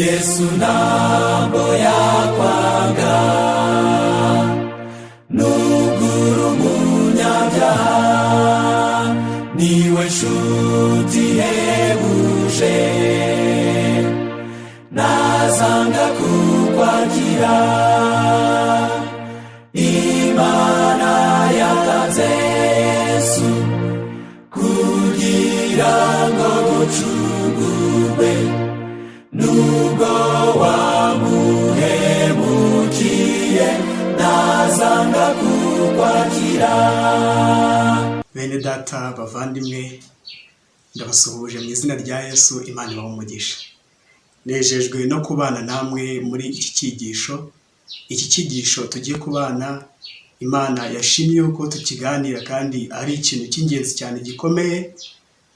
Yesu ntabwo yakwanga nugura umunyabyaha, niwe nshuti ihebuje, ntazanga kukwakira. Imana yatanze Yesu kugira ngo ducungurwe, nubwo wamuhemukiye ntazanga kukwakira. Bene data bavandimwe, ndabasuhuje mu izina rya Yesu. Imana ibahe umugisha. Nejejwe no kubana namwe muri iki cyigisho. Iki cyigisho tugiye kubana, Imana yashimye yuko tukiganira kandi ari ikintu cy'ingenzi cyane gikomeye.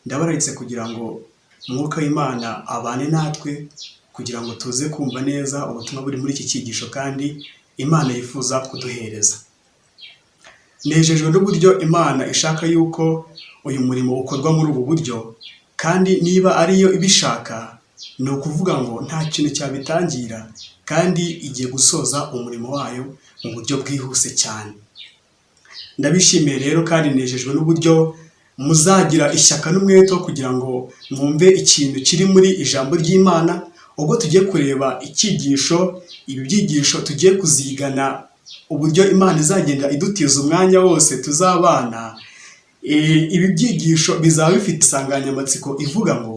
Ndabararitse kugira ngo umwuka w'Imana abane natwe, kugira ngo tuze kumva neza ubutumwa buri muri iki cyigisho kandi Imana yifuza kuduhereza. Nejejwe n'uburyo Imana ishaka yuko uyu murimo ukorwa muri ubu buryo, kandi niba ariyo ibishaka, ni ukuvuga ngo nta kintu cyabitangira, kandi igiye gusoza umurimo wayo mu buryo bwihuse cyane. Ndabishimiye rero kandi nejejwe n'uburyo muzagira ishyaka n'umwete kugira ngo mwumve ikintu kiri muri ijambo ry'Imana. Ubwo tugiye kureba icyigisho, ibi byigisho tugiye kuzigana uburyo Imana izagenda idutiza umwanya wose tuzabana. Ibi byigisho bizaba bifite insanganyamatsiko ivuga ngo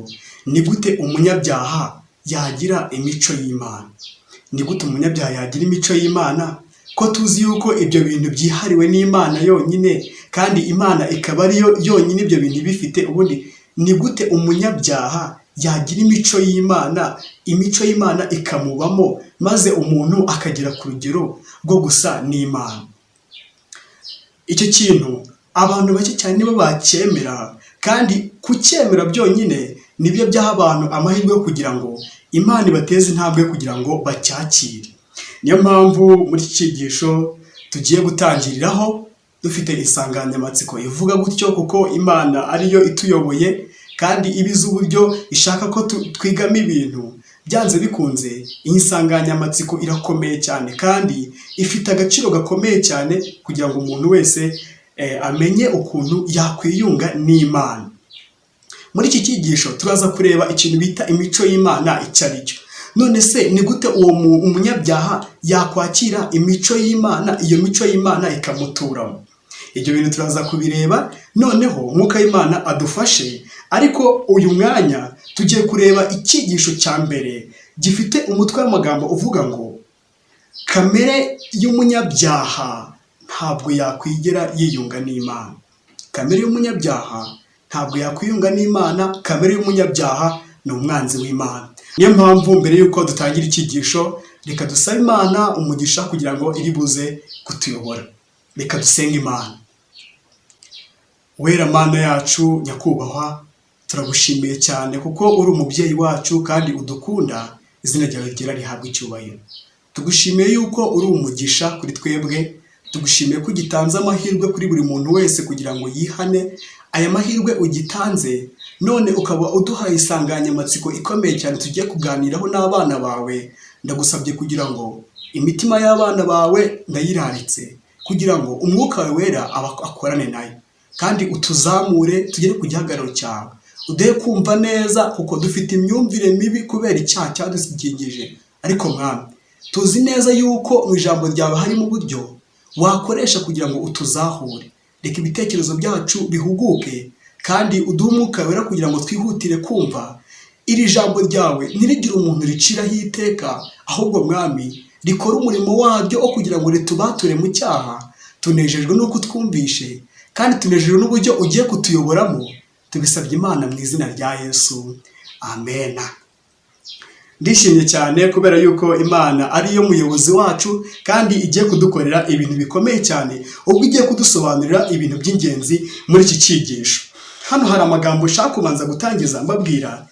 ni gute umunyabyaha yagira imico y'Imana. Ni gute umunyabyaha yagira imico y'Imana? Ko tuzi yuko ibyo bintu byihariwe n'Imana yonyine, kandi Imana ikaba ariyo yonyine ibyo bintu bifite. Ubundi ni gute umunyabyaha yagira imico y'Imana, imico y'Imana ikamubamo, maze umuntu akagera ku rugero rwo gusa n'Imana? Icyo kintu abantu bake cyane nibo bacyemera, kandi kucyemera byonyine nibyo byaha abantu amahirwe yo kugira ngo Imana ibateze intambwe kugira ngo bacyakire. Niyo mpamvu muri iki cyigisho tugiye gutangiriraho dufite insanganyamatsiko ivuga gutyo, kuko Imana ariyo ituyoboye kandi ibizi uburyo ishaka ko twigamo ibintu. Byanze bikunze iyi nsanganyamatsiko irakomeye cyane kandi ifite agaciro gakomeye cyane, kugira ngo umuntu wese amenye ukuntu yakwiyunga n'Imana. Muri iki cyigisho turaza kureba ikintu bita imico y'Imana icyo ari cyo. None se ni gute uwo umunyabyaha yakwakira imico y'Imana, iyo mico y'Imana ikamuturamo? Ibyo bintu turaza kubireba, noneho umwuka w'Imana adufashe. Ariko uyu mwanya tugiye kureba icyigisho cya mbere gifite umutwe w'amagambo uvuga ngo kamere y'umunyabyaha ntabwo yakwigera yiyunga n'Imana. Kamere y'umunyabyaha ntabwo yakwiyunga n'Imana. Kamere y'umunyabyaha ni umwanzi w'Imana. Niyo mpamvu mbere y'uko dutangira icyigisho, reka dusabe Imana umugisha kugira ngo iri buze kutuyobora. Reka dusenge Imana. Wera Mana yacu nyakubahwa, turagushimiye cyane kuko uri umubyeyi wacu kandi udukunda. Izina ryawe ryera rihabwa icyubahiro. Tugushimiye yuko uri umugisha kuri twebwe. Tugushimiye ko ugitanze amahirwe kuri buri muntu wese kugira ngo yihane. Aya mahirwe ugitanze, none ukaba uduhaye insanganyamatsiko ikomeye cyane tugiye kuganiraho n'abana bawe. Ndagusabye kugira ngo imitima y'abana bawe ndayiraritse, kugira ngo umwuka wawe wera akorane nayo, kandi utuzamure tugere ku gihagararo cyawe. Uduhe kumva neza, kuko dufite imyumvire mibi kubera icyaha cyadukingije. Ariko Mwami, tuzi neza yuko mu ijambo ryawe harimo uburyo wakoresha kugira ngo utuzahure. Reka ibitekerezo byacu bihuguke, kandi uduhe umwuka wera kugira ngo twihutire kumva iri jambo ryawe. Ntirigire umuntu riciraho iteka, ahubwo Mwami rikora umurimo waryo wo kugira ngo ritubature mu cyaha. Tunejejwe n'uko twumvishe, kandi tunejejwe n'uburyo ugiye kutuyoboramo. Tubisabye Imana mu izina rya Yesu, amen. Ndishimye cyane kubera yuko Imana ariyo muyobozi wacu, kandi igiye kudukorera ibintu bikomeye cyane, ubwo igiye kudusobanurira ibintu by'ingenzi muri iki cyigisho. Hano hari amagambo ushaka kubanza gutangiza mbabwira.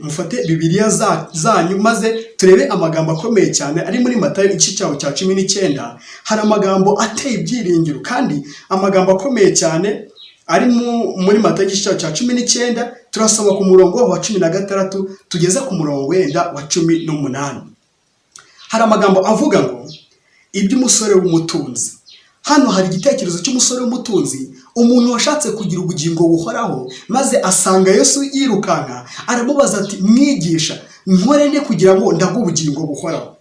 Mufate Bibiliya zanyu maze turebe amagambo akomeye cyane ari muri Matayo igice cyaho cya 19. Hari amagambo ateye ibyiringiro kandi amagambo akomeye cyane ari muri Matayo igice cya 19 turasoma ku murongo wa 16 tugeze ku murongo wenda wa 18. Hari amagambo avuga ngo iby'umusore w'umutunzi. Hano hari igitekerezo cy'umusore w'umutunzi, umuntu washatse kugira ubugingo buhoraho maze asanga Yesu yirukanka, aramubaza ati mwigisha nkore nte kugira ngo ndaga ubugingo buhoraho.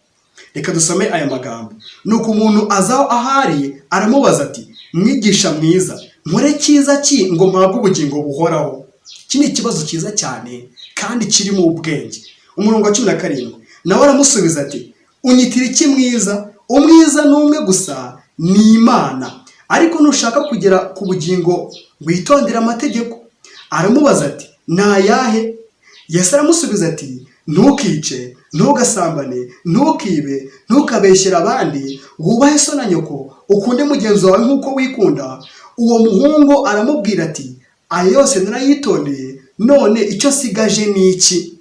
Reka dusome aya magambo. Nuko umuntu azaho ahari aramubaza ati mwigisha mwiza nkore cyiza ki ngo mpabwe ubugingo buhoraho? Iki ni ikibazo cyiza cyane kandi kirimo ubwenge. Umurongo wa 17 nawe aramusubiza ati unyitira iki mwiza? Umwiza n'umwe gusa, ni Imana. Ariko nushaka kugera ku bugingo witondera amategeko. Aramubaza ati nayahe? Yesu aramusubiza ati ntukice, ntugasambane, ntukibe, ntukabeshyere abandi, wubahe so na nyoko, ukunde mugenzi wawe nk'uko wikunda. Uwo muhungu aramubwira ati ayo yose narayitondeye, none icyo sigaje ni iki?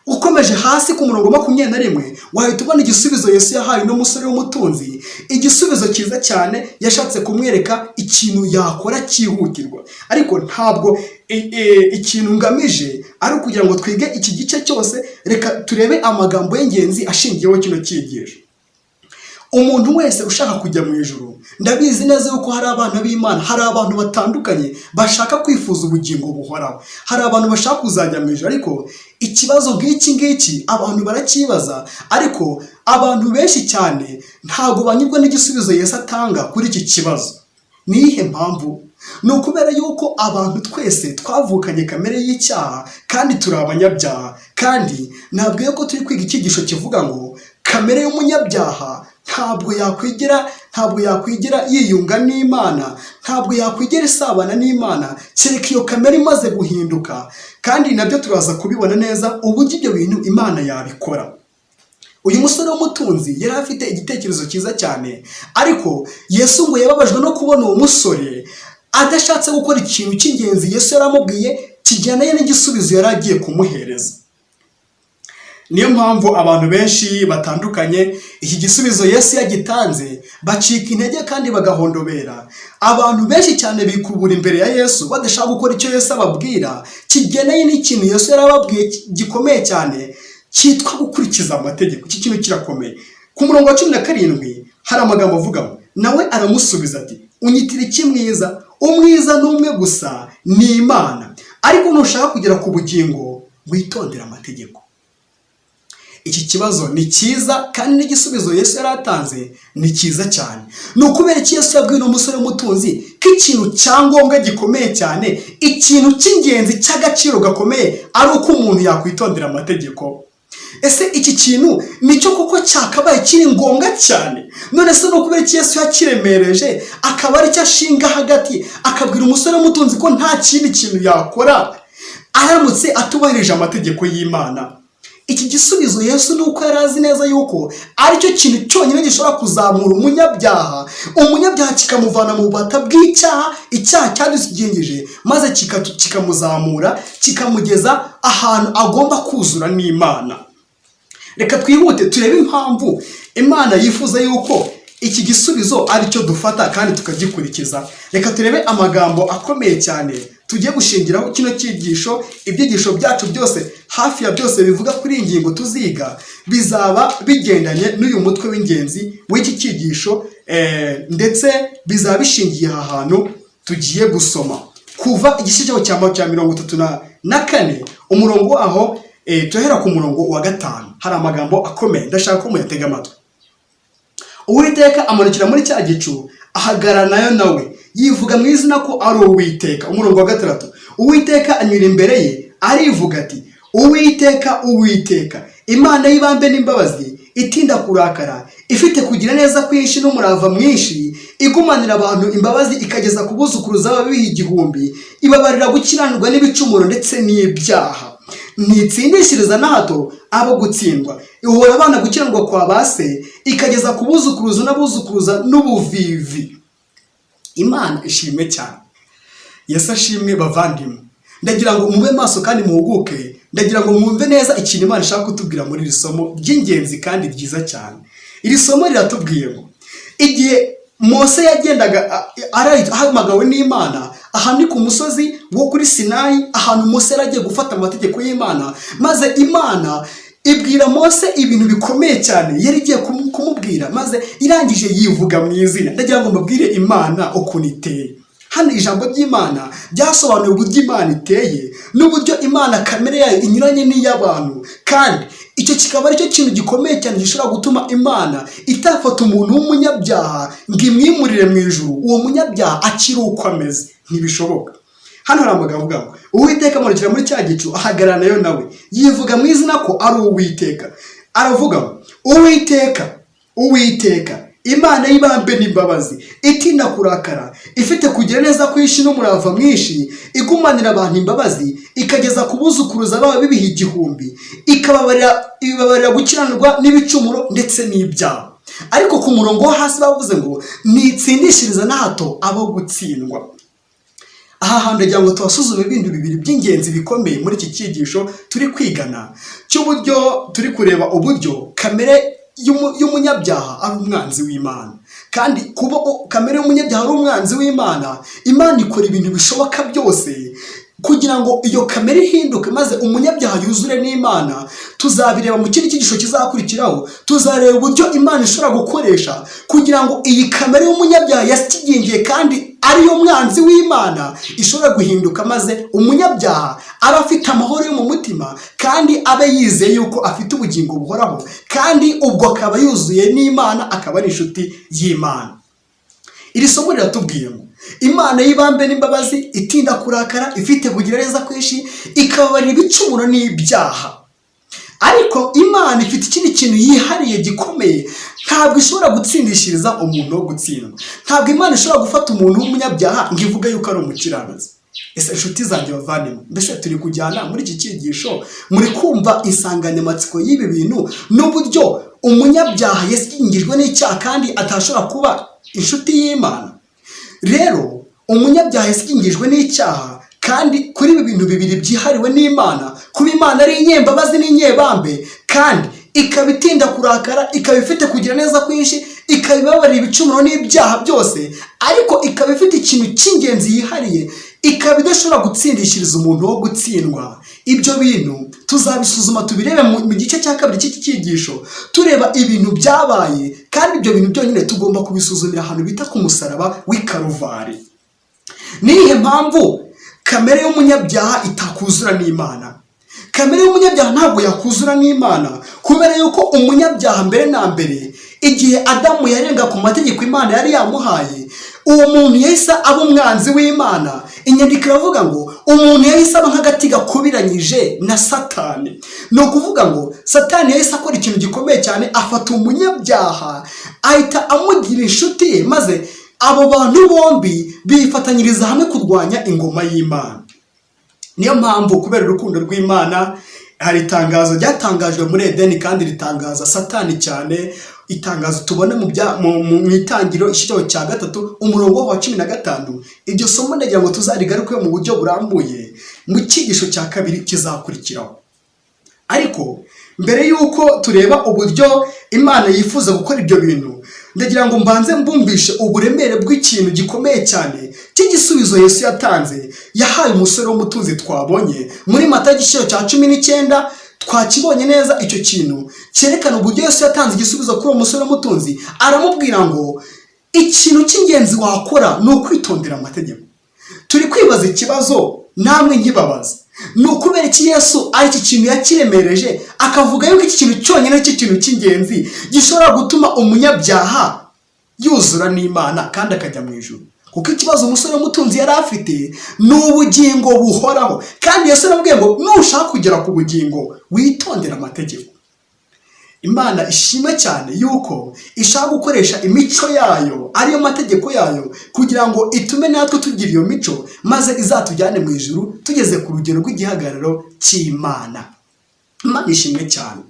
Ukomeje hasi ku murongo 21 wahita ubona igisubizo Yesu yahaye n'umusore w'umutunzi, igisubizo cyiza cyane. Yashatse kumwereka ikintu yakora cyihutirwa, ariko ntabwo ikintu ngamije ari kugira ngo twige iki gice cyose. Reka turebe amagambo y'ingenzi ashingiyeho kino cyigisho. Umuntu wese ushaka kujya mu ijuru, ndabizi neza yuko hari abana b'Imana, hari abantu batandukanye bashaka kwifuza ubugingo buhoraho, hari abantu bashaka kuzajya mu ijuru. Ariko ikibazo ngiki abantu barakibaza, ariko abantu benshi cyane ntabwo banyurwa n'igisubizo Yesu atanga kuri iki kibazo. Ni iyihe mpamvu? Ni ukubera yuko abantu twese twavukanye kamere y'icyaha kandi turi abanyabyaha. Kandi ntabwo yuko turi kwiga icyigisho kivuga ngo kamere y'umunyabyaha ntabwo yakwigira yiyunga n'Imana, ntabwo yakwigira isabana n'Imana kereka iyo kamere imaze guhinduka. Kandi nabyo turaza kubibona neza uburyo ibyo bintu Imana yabikora. Uyu musore w'umutunzi yari afite igitekerezo cyiza cyane, ariko Yesu ngo yababajwe no kubona uwo musore adashatse gukora ikintu cy'ingenzi Yesu yaramubwiye kijyanye n'igisubizo yari agiye kumuhereza. Niyo mpamvu abantu benshi batandukanye iki gisubizo Yesu yagitanze bacika intege kandi bagahondobera. Abantu benshi cyane bikubura imbere ya Yesu badashaka gukora icyo Yesu ababwira kigeneye n'ikintu Yesu yarababwiye gikomeye cyane cyitwa gukurikiza amategeko. Iki kintu kirakomeye. Ku murongo wa 17 hari amagambo avuga ngo nawe aramusubiza ati unyitira iki mwiza? Umwiza n'umwe gusa, ni Imana. Ariko nushaka kugera ku bugingo witondera amategeko. Iki kibazo ni cyiza kandi n'igisubizo Yesu yaratanze ni cyiza cyane. Ni ukubera iki Yesu yabwiye umusore w'umutunzi ko ikintu cyangombwa gikomeye cyane, ikintu cy'ingenzi cy'agaciro gakomeye ari uko umuntu yakwitondera amategeko. Ese iki kintu nicyo kuko cyakabaye kiri ngombwa cyane? None se no kubera iki Yesu yakiremereje akaba ari cyo ashinga hagati, akabwira umusore w'umutunzi ko nta kindi kintu yakora aramutse atubahirije amategeko y'Imana? Iki gisubizo Yesu nuko yari azi neza yuko aricyo kintu cyonyine gishobora kuzamura umunyabyaha kikamuvana mu bubata bw'icyaha, icyaha cyadusingije, maze kikamuzamura kikamugeza ahantu agomba kuzura n'Imana. Reka twihute turebe impamvu Imana yifuza yuko iki gisubizo aricyo dufata kandi tukagikurikiza. Reka turebe amagambo akomeye cyane tugiye gushingiraho kino cyigisho. Ibyigisho byacu byose, hafi ya byose bivuga kuri ingingo tuziga, bizaba bigendanye n'uyu mutwe w'ingenzi w'iki cyigisho, ndetse bizaba bishingiye aha hantu tugiye gusoma. Kuva igice cya 34 umurongo waho, tuhera ku murongo wa 5. Hari amagambo akomeye ndashaka ko muyatega amatwi. Uwiteka amanukira muri cya gicu ahagarara nawe yivuga mu izina ko ari Uwiteka. Umurongo wa 6, Uwiteka anyura imbere ye arivuga ati Uwiteka, Uwiteka, Imana y'ibambe n'imbabazi, itinda kurakara, ifite kugira neza kwinshi n'umurava mwinshi, igumanira abantu imbabazi ikageza ku buzukuruza b'abiha igihumbi, ibabarira gukiranirwa n'ibicumuro ndetse n'ibyaha. Ntitsindishiriza na hato abo gutsindwa, ihora abana gukiranirwa kwa base, ikageza ku buzukuruza n'abuzukuruza n'ubuvivi. Imana ishimwe cyane. Yesu ashimwe bavandimwe. Ndagira ngo mube maso kandi muhuguke, ndagira ngo mwumve neza ikintu Imana ishaka kutubwira muri iri somo ry'ingenzi kandi ryiza cyane. Iri somo riratubwiye ngo igihe Mose yagendaga ahamagawe n'Imana aha ni ku musozi wo kuri Sinayi, ahantu Mose yari agiye gufata amategeko y'Imana, maze Imana ibwira Mose ibintu bikomeye cyane yari igiye kumubwira, maze irangije yivuga mu izina. Ndagira ngo mbabwire Imana ukuntu iteye. Hano ijambo ry'Imana ryasobanuye uburyo Imana iteye n'uburyo Imana kamere yayo inyuranye n'iy'abantu, kandi icyo kikaba aricyo kintu gikomeye cyane gishobora gutuma Imana itafata umuntu w'umunyabyaha ngo imwimurire mu ijuru, uwo munyabyaha akiri uko ameze. Ntibishoboka. Hano hari amagambo avuga ngo Uwiteka amanukira muri cya gicu ahagarara nayo nawe, yivuga mu izina ko ari Uwiteka. Aravuga ngo Uwiteka Imana y'ibambe n'imbabazi, itinda kurakara, ifite kugira neza kwinshi n'umurava mwinshi, igumanira abantu imbabazi, ikageza ku buzukuruza babo b'ibihe 1000, ibabarira gukiranirwa n'ibicumuro ndetse n'ibyaha. Ariko ku murongo wo hasi bavuze ngo nitsindishiriza na hato abo gutsindwa. Aha hantu ndagira ngo tubasuzume ibintu bibiri by'ingenzi bikomeye muri iki cyigisho turi kwigana, cy'uburyo turi kureba uburyo kamere y'umunyabyaha ari umwanzi w'Imana, kandi kuba kamere y'umunyabyaha ari umwanzi w'Imana, Imana ikora ibintu bishoboka byose kugira ngo iyo kamere ihinduke maze umunyabyaha yuzure n'Imana. Tuzabireba mu kindi cyigisho kizakurikiraho, tuzareba uburyo Imana ishobora gukoresha kugira ngo iyi kamere y'umunyabyaha yasigingiye kandi ariyo mwanzi w'Imana ishobora guhinduka, maze umunyabyaha aba afite amahoro yo mu mutima kandi abe yizeye yuko afite ubugingo buhoraho, kandi ubwo akaba yuzuye n'Imana, akaba ari inshuti y'Imana. Iri somo riratubwiye ngo Imana y'ibambe n'imbabazi, itinda kurakara, ifite kugira neza kwinshi, ikababarira ibicumuro n'ibyaha. Ariko Imana ifite ikindi kintu yihariye gikomeye, ntabwo ishobora gutsindishiriza umuntu wo gutsindwa. Ntabwo Imana ishobora gufata umuntu w'umunyabyaha ngo ivuge yuko ari umukiranutsi. Ese inshuti zanjye bavandimwe, mbese turi kujyana muri iki cyigisho? Muri kumva insanganyamatsiko y'ibi bintu n'uburyo umunyabyaha yasingijwe n'icyaha kandi atashobora kuba inshuti y'Imana? Rero umunyabyaha yasingijwe n'icyaha, kandi kuri ibi bintu bibiri byihariwe n'Imana, kuba Imana ari inyembabazi n'inyebambe, kandi ikaba itinda kurakara, ikaba ifite kugira neza kwinshi, ikaba ibabarira ibicumuro n'ibyaha byose, ariko ikaba ifite ikintu cy'ingenzi yihariye, ikaba idashobora gutsindishiriza umuntu wo gutsindwa. Ibyo bintu tuzabisuzuma tubirebe mu gice cya kabiri cy'iki cyigisho, tureba ibintu byabaye, kandi ibyo bintu byonyine tugomba kubisuzumira ahantu bita ku musaraba w'i Karuvari. Niyihe mpamvu kamere y'umunyabyaha itakuzura n'Imana? Kamere y'umunyabyaha ntabwo yakuzura n'Imana, kubera yuko umunyabyaha mbere na mbere, igihe Adamu yarenga ku mategeko Imana yari yamuhaye, uwo muntu yahise aba umwanzi w'Imana. Inyandiko iravuga ngo umuntu yahise aba nk'agati gakubiranyije na Satani. Ni ukuvuga ngo Satani yahise akora ikintu gikomeye cyane, afata umunyabyaha ahita amugira inshuti ye, maze abo bantu bombi bifatanyiriza hamwe kurwanya ingoma y'Imana. Niyo mpamvu kubera urukundo rw'Imana, hari itangazo ryatangajwe muri Edeni kandi ritangaza Satani cyane. Itangazo tubona mu itangiriro icyiciro cya 3 umurongo wa 15. Iryo somo ndagira ngo tuzarigaruke mu buryo burambuye mu cyigisho cya kabiri kizakurikiraho. Ariko mbere yuko tureba uburyo Imana yifuza gukora ibyo bintu, ndagira ngo mbanze mbumbishe uburemere bw'ikintu gikomeye cyane cy'igisubizo Yesu yatanze, yahaye umusore w'umutunzi twabonye muri Matayo icyiciro cya 19. Twakibonye neza icyo kintu cyerekana uburyo Yesu yatanze igisubizo kuri uwo musore w'umutunzi. Aramubwira ngo ikintu cy'ingenzi wakora ni ukwitondera amategeko. Turi kwibaza ikibazo, namwe nkibabaza, ni ukubera iki Yesu ari iki kintu yakiremereje, akavuga yuko iki kintu cyonyine cy'ikintu cy'ingenzi gishobora gutuma umunyabyaha yuzura n'Imana kandi akajya mu ijuru? Kuko ikibazo umusore w'umutunzi yari afite ni ubugingo buhoraho, kandi Yesu aramubwiye ngo nushaka kugera ku bugingo witondera amategeko. Imana ishimwe cyane yuko ishaka gukoresha imico yayo, ariyo mategeko yayo, kugira ngo itume natwe tugira iyo mico, maze izatujyane mu ijuru tugeze ku rugero rw'igihagararo cy'Imana. Imana ishimwe cyane.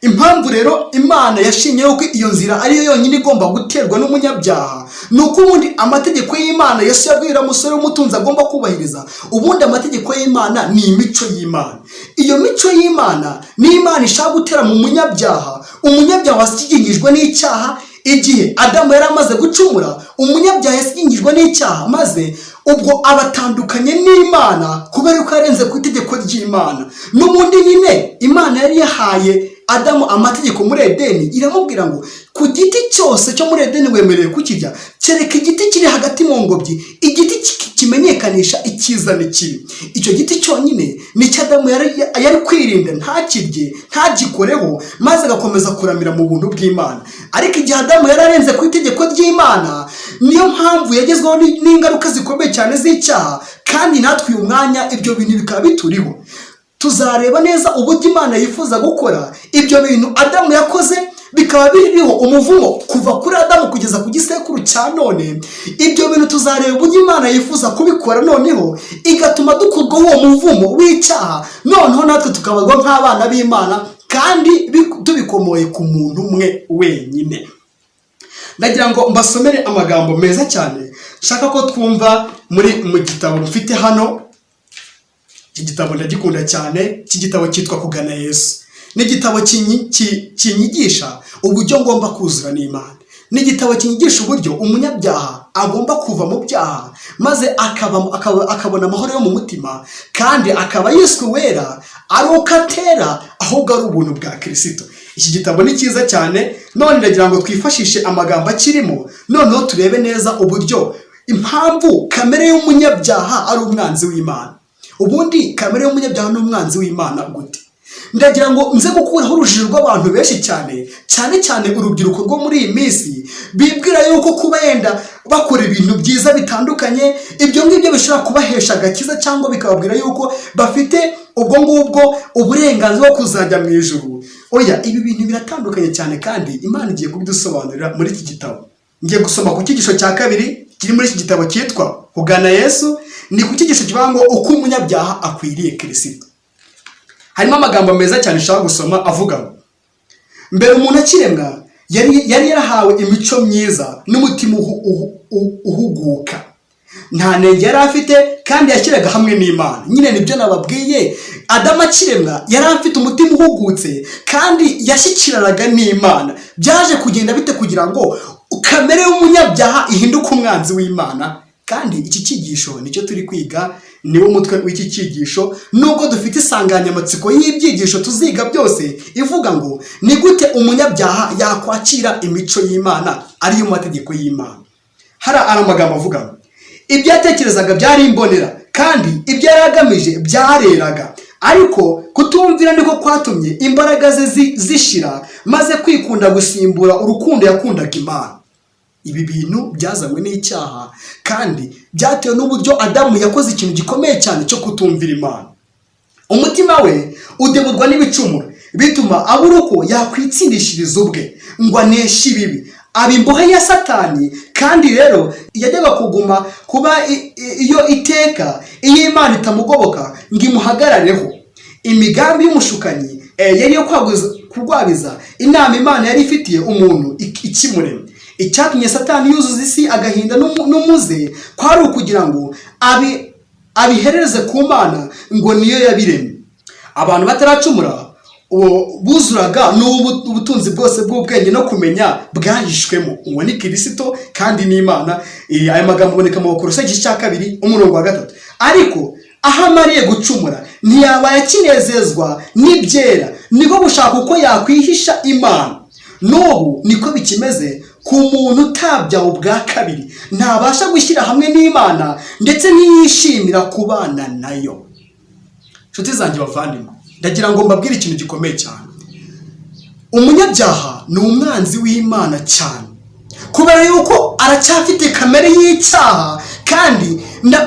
Impamvu rero Imana yashinye yuko iyo nzira ariyo yonyine igomba guterwa n'umunyabyaha, nuko ubundi amategeko y'Imana Yesu yabwira umusore w'umutunzi agomba kubahiriza. Ubundi amategeko y'Imana ni imico y'Imana. Iyo mico y'Imana ni Imana ishaka gutera mu munyabyaha. Umunyabyaha wasigingijwe n'icyaha, igihe Adamu yari amaze gucumura, umunyabyaha yasigingijwe n'icyaha, maze ubwo abatandukanye n'Imana kubera ko yarenze ku itegeko ry'Imana. N'ubundi nyine Imana yari yahaye Adamu amategeko muri Edeni, iramubwira ngo ku giti cyose cyo muri Edeni wemerewe kukirya, kereka igiti kiri hagati mu ngobyi, igiti kimenyekanisha icyiza n'ikibi. Icyo giti cyonyine nicyo Adamu yari kwirinda ntakirye, ntagikoreho, maze agakomeza kuramira mu buntu bw'Imana. Ariko igihe Adamu yararenze ku itegeko ry'Imana, niyo mpamvu yagezweho n'ingaruka zikomeye cyane z'icyaha, kandi natwe uyu mwanya ibyo bintu bikaba bituriho. Tuzareba neza uburyo Imana yifuza gukora ibyo bintu Adamu yakoze, bikaba biriho umuvumo kuva kuri Adamu kugeza ku gisekuru cya none. Ibyo bintu tuzareba uburyo Imana yifuza kubikora, noneho igatuma dukurwaho uwo muvumo w'icyaha, noneho natwe tukabarwa nk'abana b'Imana, kandi tubikomoye ku muntu umwe wenyine. Ndagira ngo mbasomere amagambo meza cyane nshaka ko twumva mu gitabo mfite hano. Iki gitabo ndagikunda cyane, iki gitabo cyitwa Kugana Yesu. Ni igitabo kinyigisha uburyo ngomba kuzura n'Imana. Ni igitabo kinyigisha uburyo umunyabyaha agomba kuva mu byaha, maze akabona amahoro yo mu mutima, kandi akaba yiswe wera, ari uko atera, ahubwo ari ubuntu bwa Kristo. Iki gitabo ni cyiza cyane, none ndagira ngo twifashishe amagambo akirimo, noneho turebe neza uburyo impamvu kamere y'umunyabyaha ari umwanzi w'Imana. Ubundi kamere y'umunyabyaha ni umwanzi w'Imana gute? Ndagira ngo nze gukuraho urujijo rw'abantu benshi cyane urubyiruko rwo muri iyi minsi, bibwira yuko kuba yenda bakora ibintu byiza bitandukanye, ibyo ngibyo bishobora kubahesha agakiza, cyangwa bikababwira yuko bafite ubwo ngubwo uburenganzira bwo kuzajya mu ijuru. Oya, ibi bintu biratandukanye cyane, kandi Imana igiye kubidusobanurira muri iki gitabo. Ngiye gusoma ku cyigisho cya kabiri kiri muri iki gitabo cyitwa Kugana Yesu. Ni ku cyigisho kivuga ngo uko umunyabyaha akwiriye Kristo. Harimo amagambo meza cyane ushaka gusoma avuga ngo mbere umuntu akiremwa yari yarahawe imico myiza n'umutima uhuguka, nta nenge yari afite, kandi yashyiraga hamwe n'Imana. Nyine nibyo nababwiye, Adamu akiremwa yari afite umutima uhugutse, kandi yashyikiranaga n'Imana. Byaje kugenda bite kugira ngo kamere y'umunyabyaha ihinduke umwanzi w'Imana? Kandi iki cyigisho nicyo turi kwiga, niwo mutwe w'iki cyigisho, nubwo dufite insanganyamatsiko y'ibyigisho tuziga byose ivuga ngo ni gute umunyabyaha yakwakira imico y'Imana ariyo mategeko y'Imana. Hari amagambo avuga ngo ibyo yatekerezaga byari imbonera, kandi ibyo yari agamije byareraga, ariko kutumvira niko kwatumye imbaraga ze zishira, maze kwikunda gusimbura urukundo yakundaga Imana. Ibi bintu byazanywe n'icyaha, kandi byatewe n'uburyo Adamu yakoze ikintu gikomeye cyane cyo kutumvira Imana. Umutima we udeburwa n'ibicumuro, bituma abura uko yakwitsindishiriza ubwe ngo aneshe ibibi, aba imbohe ya Satani. Kandi rero yajyaga kuguma kuba iyo iteka iyo Imana itamugoboka ngo imuhagarareho. Imigambi y'umushukanyi yari yo kurwabiza inama Imana yari ifitiye umuntu ikimurema. Icyatumye Satani yuzuza isi agahinda n'umuze, kwari ukugira ngo abihereze ku Mana ngo niyo yabiremye. Abantu bataracumura buzuraga n'ubutunzi bwose bw'ubwenge no kumenya bwahishwemo, uwo ni Kristo kandi n'Imana. Aya magambo aboneka mu Bakolosayi igice cya 2 umurongo wa 3. Ariko aho amariye gucumura ntiyaba yakinezezwa n'ibyera, niko gushaka uko yakwihisha Imana. N'ubu niko bikimeze ku muntu utabyawe ubwa kabiri, ntabasha gushyira hamwe n'Imana, ndetse ntiyishimira kubana nayo. Nshuti zanjye bavandimwe, ndagira ngo mbabwire ikintu gikomeye cyane. Umunyabyaha ni umwanzi w'Imana cyane, kubera yuko aracyafite kamere y'icyaha. Kandi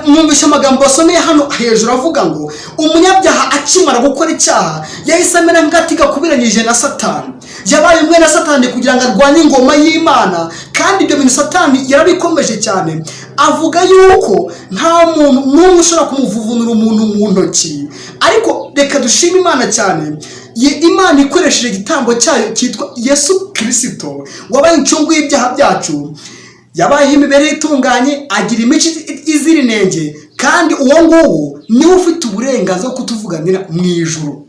mwumvisha amagambo basomeye hano hejuru avuga ngo umunyabyaha akimara gukora icyaha yahise amera nk'agatiga kubiranyije na Satani. Yabaye umwe na Satani kugira ngo arwanye ingoma y'Imana, kandi ibyo bintu Satani yarabikomeje cyane. Avuga yuko nta muntu n'umwe ushobora kumuvuvunura umuntu mu ntoki. Ariko reka dushime Imana cyane, Imana ikoresheje igitambo cyayo cyitwa Yesu Kristo, wabaye incungu y'ibyaha byacu. Yabayeho imibereho itunganye, agira imico izira inenge, kandi uwo nguwo niwe ufite uburenganzira bwo kutuvuganira mu ijuru.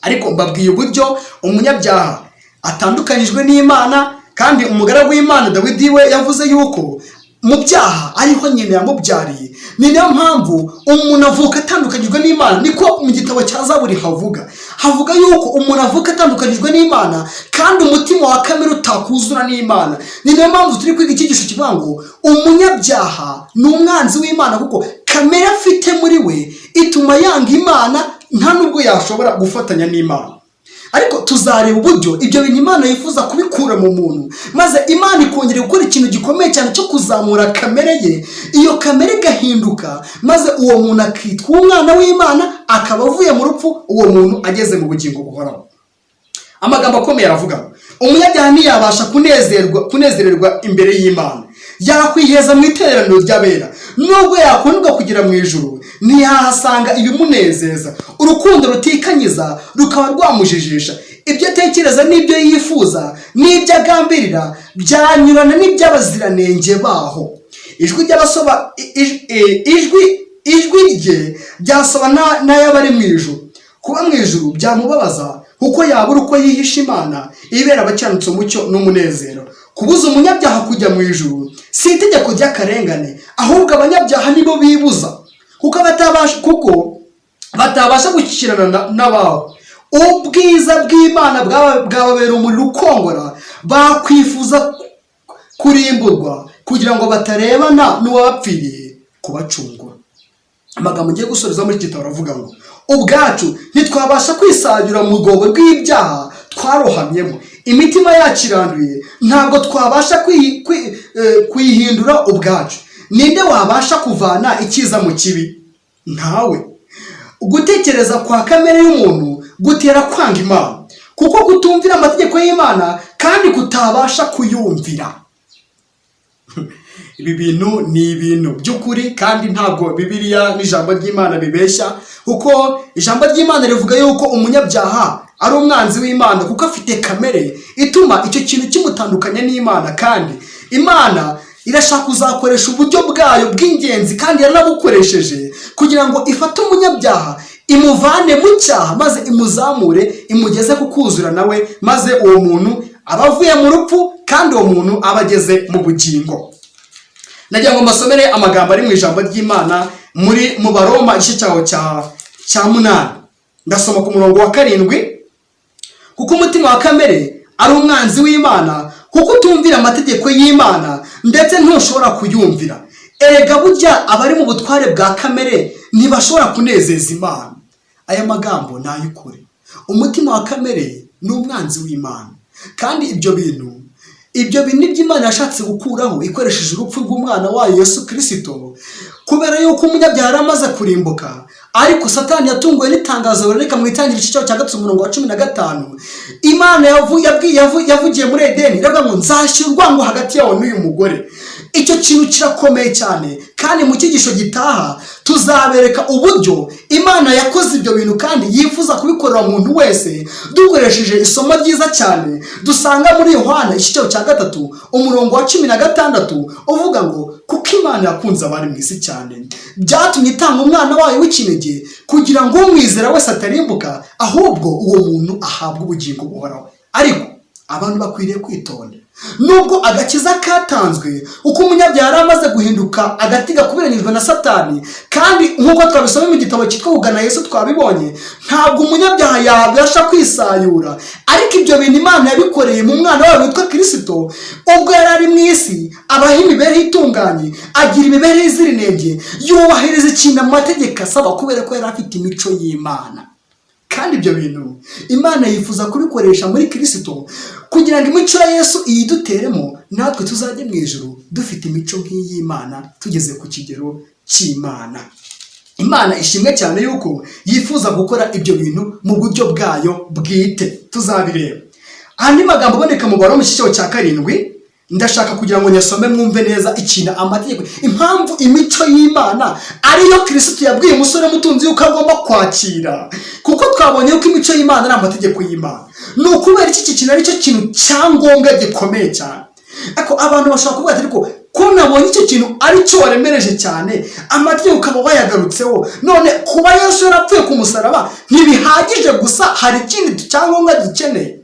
Ariko mbabwiye uburyo umunyabyaha atandukanyijwe n'Imana, kandi umugaragu w'Imana Dawidi we yavuze yuko mu byaha ariho nyine yamubyariye, Ni nayo mpamvu umuntu avuka atandukanyijwe n'Imana. Niko mu gitabo cya Zaburi havuga yuko umuntu avuka atandukanyijwe n'Imana kandi umutima wa kamere utakuzura n'Imana. Ni nayo mpamvu turi kwiga icyigisho kivuga ngo umunyabyaha ni umwanzi w'Imana, kuko kamere afite muri we ituma yanga Imana, nta nubwo yashobora gufatanya n'Imana. Ariko tuzareba uburyo ibyo bintu Imana yifuza kubikura mu muntu, maze Imana ikongera gukora ikintu gikomeye cyane cyo kuzamura kamere ye. Iyo kamere igahinduka, maze uwo muntu akitwa umwana w'Imana, akaba avuye mu rupfu, uwo muntu ageze mu bugingo buhoraho. Amagambo akomeye aravuga ngo umunyabyaha ntiyabasha kunezererwa imbere y'Imana, yakwiheza mu iteraniro ry'abera. Nubwo yakundwa kugera mu ijuru, ntiyahasanga ibimunezeza. Urukundo rutikanyiza rukaba rwamujijisha. Ibyo atekereza n'ibyo yifuza n'ibyo agambirira byanyurana n'iby'abaziranenge baho. Ijwi rye ryasoba n'ay'abari mu ijuru. Kuba mu ijuru byamubabaza, kuko yabura uko yihisha Imana ibera abakiranutse umucyo n'umunezero. Kubuza umunyabyaha kujya mu ijuru si itegeko ry'akarengane, ahubwo abanyabyaha nibo bibuza, kuko batabasha gushyikirana n'abaho. Ubwiza bw'Imana bwababera umuriro ukongora, bakwifuza kurimburwa kugira ngo batarebana n'uwabapfiriye kubacungura. Amagambo ngiye gusoreza muri iki gitabo aravuga ngo ubwacu ntitwabasha kwisayura mu rwobo rw'ibyaha twarohamyemo. Imitima yacu iranduye, ntabwo twabasha kuyihindura ubwacu. Ninde wabasha kuvana icyiza mu kibi? Ntawe. Gutekereza kwa kamere y'umuntu gutera kwanga Imana, kuko kutumvira amategeko y'Imana kandi kutabasha kuyumvira. Ibi bintu ni ibintu by'ukuri, kandi ntabwo Bibiliya n'ijambo ry'Imana bibeshya, kuko ijambo ry'Imana rivuga yuko umunyabyaha ari umwanzi w'Imana, kuko afite kamere ituma icyo kintu kimutandukanya n'Imana. Kandi Imana irashaka kuzakoresha uburyo bwayo bw'ingenzi, kandi yaranabukoresheje kugira ngo ifate umunyabyaha imuvane mu cyaha, maze imuzamure imugeze ku kuzura nawe, maze uwo muntu aba avuye mu rupfu, kandi uwo muntu aba ageze mu bugingo. Nagira ngo mbasomere amagambo ari mu ijambo ry'Imana mu Baroma igice cyaho cya 8. Ndasoma ku murongo wa 7. Kuko umutima wa kamere ari umwanzi w'Imana, kuko utumvira amategeko y'Imana, ndetse ntushobora kuyumvira. Erega burya abari mu butware bwa kamere ntibashobora kunezeza Imana. Aya magambo ni ay'ukuri. Umutima wa kamere ni umwanzi w'Imana, kandi ibyo bintu by'Imana yashatse gukuraho ikoresheje urupfu rw'umwana wayo Yesu Kristo, kubera yuko umunyabyaha amaze kurimbuka. Ariko Satani yatunguwe n'itangazo riboneka mu Itangiriro igice cya 3 umurongo wa 15. Imana yavugiye muri Edeni, iravuga ngo nzashyira urwango hagati yawe n'uyu mugore. Icyo kintu kirakomeye cyane, kandi mu cyigisho gitaha tuzabereka uburyo Imana yakoze ibyo bintu, kandi yifuza kubikorera umuntu wese, dukoresheje isomo ryiza cyane dusanga muri Yohana igice cya 3 umurongo wa 16, uvuga ngo kuko Imana yakunze abari mu isi cyane, byatumye itanga umwana wayo w'ikinege, kugira ngo umwizera wese atarimbuka, ahubwo uwo muntu ahabwe ubugingo buhoraho. Ariko abantu bakwiriye kwitonda. Nubwo agakiza katanzwe, uko umunyabyaha amaze guhinduka agatiga kubiranijwe na Satani, kandi nk'uko twabisoma mu gitabo cyitwa Kugana Yesu twabibonye, ntabwo umunyabyaha yabasha kwisayura. Ariko ibyo bintu Imana yabikoreye mu mwana wayo witwa Kristo, ubwo yari ari mu isi, abaho imibereho itunganye, agira imibereho izira inenge, yubahiriza ikintu amategeko asaba, kubera ko yari afite imico y'Imana. Kandi ibyo bintu Imana yifuza kubikoresha muri Kristo, kugira ngo imico ya Yesu iyiduteremo, natwe tuzajye mu ijuru dufite imico nk'iy'Imana, tugeze ku kigero cy'Imana. Imana ishimwe cyane yuko yifuza gukora ibyo bintu mu buryo bwayo bwite. Tuzabireba. Andi magambo aboneka mu Baroma igice cya 7, ndashaka kugira ngo nyasome mwumve neza ikintu amategeko, impamvu imico y'Imana ariyo Kristo yabwiye umusore mutunzi yuko agomba kwakira. Kuko twabonye yuko imico y'Imana ari amategeko y'Imana. Ni ukubera iki kintu ari cyo kintu cyangombwa gikomeye cyane. Ariko abantu bashaka kuvuga ati ariko ko nabonye icyo kintu ari cyo waremereje cyane, amategeko ukaba wayagarutseho, none kuba Yesu yarapfuye ku musaraba ntibihagije gusa, hari ikindi cyangombwa gikeneye.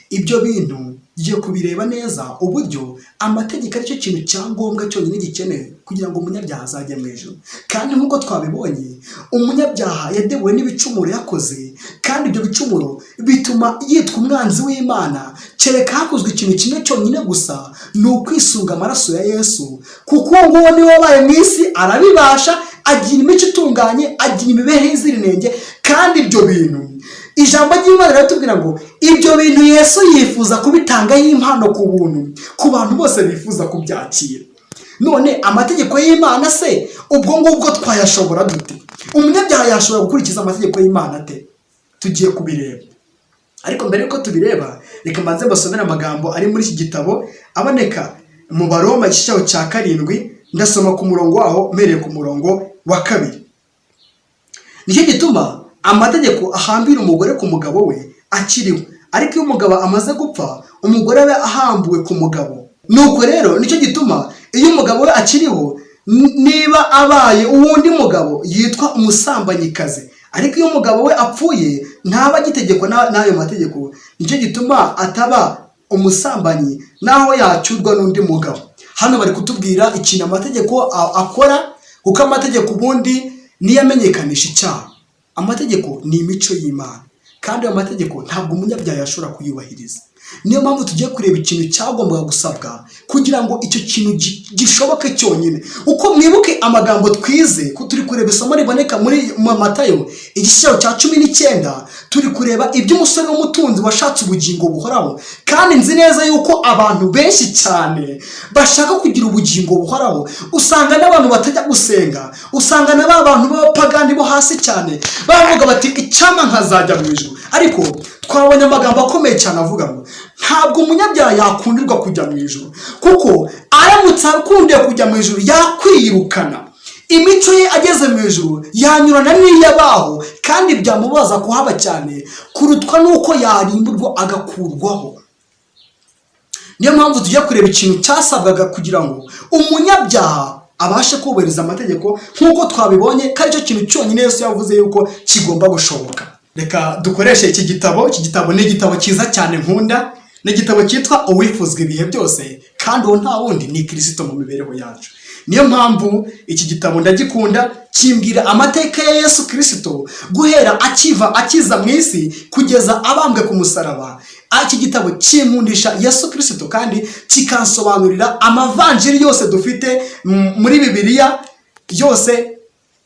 Ibyo bintu tugiye kubireba neza uburyo amategeko aricyo kintu cya ngombwa cyonyine gikenewe kugira ngo umunyabyaha azajye mu ijuru. Kandi nk'uko twabibonye, umunyabyaha yadebuwe n'ibicumuro yakoze, kandi ibyo bicumuro bituma yitwa umwanzi w'Imana, kereka hakozwe ikintu kimwe cyonyine gusa, ni ukwisunga amaraso ya Yesu, kuko uwo nguwo niwe wabaye mu isi, arabibasha, agira imico itunganye, agira imibereho izira inenge. Kandi ibyo bintu ijambo ry'Imana riratubwira ngo ibyo bintu Yesu yifuza kubitangaho impano ku buntu ku bantu bose bifuza kubyakira. None amategeko y'Imana se ubwo ngubwo twayashobora dute? Umunyabyaha yashobora gukurikiza amategeko y'Imana ate? Tugiye kubireba. Ariko mbere yuko tubireba, reka mbanze mbasomere amagambo ari muri iki gitabo aboneka mu Baroma igice cya 7, ndasoma ku murongo waho mpereye ku murongo wa 2. Nicyo gituma amategeko ahambira umugore ku mugabo we akiriho, ariko iyo umugabo amaze gupfa, umugore we ahambuwe ku mugabo. Nuko rero nicyo gituma iyo umugabo we akiriho, niba abaye uwundi mugabo yitwa umusambanyikazi, ariko iyo umugabo we apfuye ntaba agitegekwa n'ayo mategeko. Nicyo gituma ataba umusambanyi naho yacyurwa n'undi mugabo. Hano bari kutubwira ikintu amategeko akora, kuko amategeko ubundi niyo amenyekanisha icyaha. Amategeko ni imico y'Imana, kandi ayo mategeko ntabwo umunyabyaha yashobora kuyubahiriza. Niyo mpamvu tugiye kureba ikintu cyagombaga gusabwa kugira ngo icyo kintu gishoboke cyonyine. Uko mwibuke amagambo twize, ko turi kureba isomo riboneka muri Matayo igice cya 19, turi kureba iby'umusore w'umutunzi washatse ubugingo buhoraho. Kandi nzi neza yuko abantu benshi cyane bashaka kugira ubugingo buhoraho. Usanga n'abantu batajya gusenga, usanga n'aba bantu b'abapagani bo hasi cyane bavuga bati icyama nkazajya mu ijuru. Ariko twabonye amagambo akomeye cyane avuga ngo ntabwo umunyabyaha yakundirwa kujya mu ijuru, kuko aramutse akundiye kujya mu ijuru yakwirukana. Imico ye ageze mu ijuru yanyurana n'iy'abaho, kandi byamubaza kuhaba cyane kurutwa n'uko yarimburwa agakurwaho. Niyo mpamvu tujya kureba ikintu cyasabwaga kugira ngo umunyabyaha abashe kubahiriza amategeko, nk'uko twabibonye ko aricyo kintu cyonyine Yesu yavuze yuko kigomba gushoboka. Reka dukoreshe iki gitabo. Iki gitabo ni igitabo cyiza cyane nkunda, ni igitabo cyitwa Uwifuzwa ibihe byose, kandi uwo nta wundi ni Kristo mu mibereho yacu. Niyo mpamvu iki gitabo ndagikunda, kimbwira amateka ya Yesu Kristo guhera akiza mu isi kugeza abambwe ku musaraba. Iki gitabo kinkundisha Yesu Kristo, kandi kikansobanurira amavanjiri yose dufite muri Bibiliya yose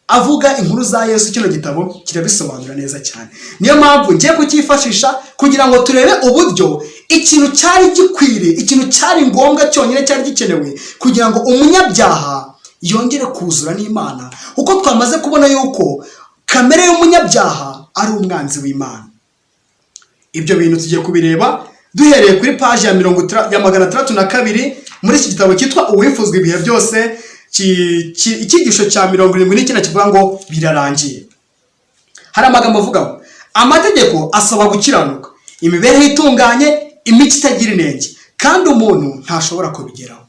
avuga inkuru za Yesu. Kino gitabo kirabisobanura neza cyane. Niyo mpamvu ngiye kucyifashisha kugira ngo turebe uburyo ikintu cyari gikwiriye, ikintu cyari ngombwa cyonyine cyari gikenewe kugira ngo umunyabyaha yongere kuzura n'Imana, kuko twamaze kubona yuko kamere y'umunyabyaha ari umwanzi w'Imana. Ibyo bintu tugiye kubireba duhereye kuri paji ya 602 muri iki gitabo cyitwa Uwifuzwa ibihe byose. Icyigisho cya 79 kivuga ngo birarangiye. Hari amagambo avuga ngo amategeko asaba gukiranuka, imibereho itunganye, imico itagira inenge, kandi umuntu ntashobora kubigeraho.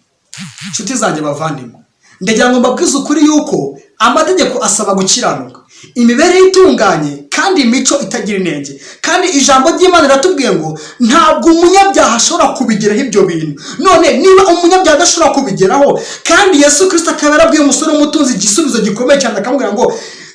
Nshuti zanjye bavandimwe, ndagira ngo mbabwize ukuri yuko amategeko asaba gukiranuka, imibereho itunganye, kandi imico itagira inenge. Kandi ijambo ry'Imana riratubwiye ngo ntabwo umunyabyaha ashobora kubigeraho ibyo bintu. None niba umunyabyaha adashobora kubigeraho, kandi Yesu Kristo akaba yarabwiye umusore w'umutunzi igisubizo gikomeye cyane, akamubwira ngo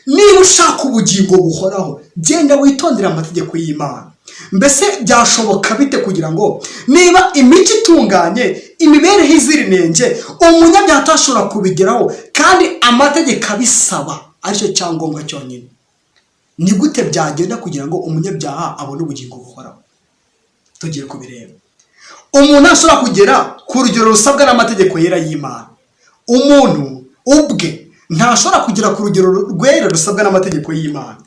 niba ushaka ubugingo buhoraho, genda witondere amategeko y'Imana. Mbese byashoboka bite kugira ngo niba imico itunganye, imibereho izira inenge, umunyabyaha atashobora kubigeraho, kandi amategeko abisaba aricyo cyangombwa cyonyine? Ni gute byagenda kugira ngo umunyabyaha abone ubugingo buhoraho? Tugiye kubireba. Umuntu ashobora kugera ku rugero rusabwa n'amategeko yera y'Imana. Umuntu ubwe ntashobora kugera ku rugero rwera rusabwa n'amategeko y'Imana.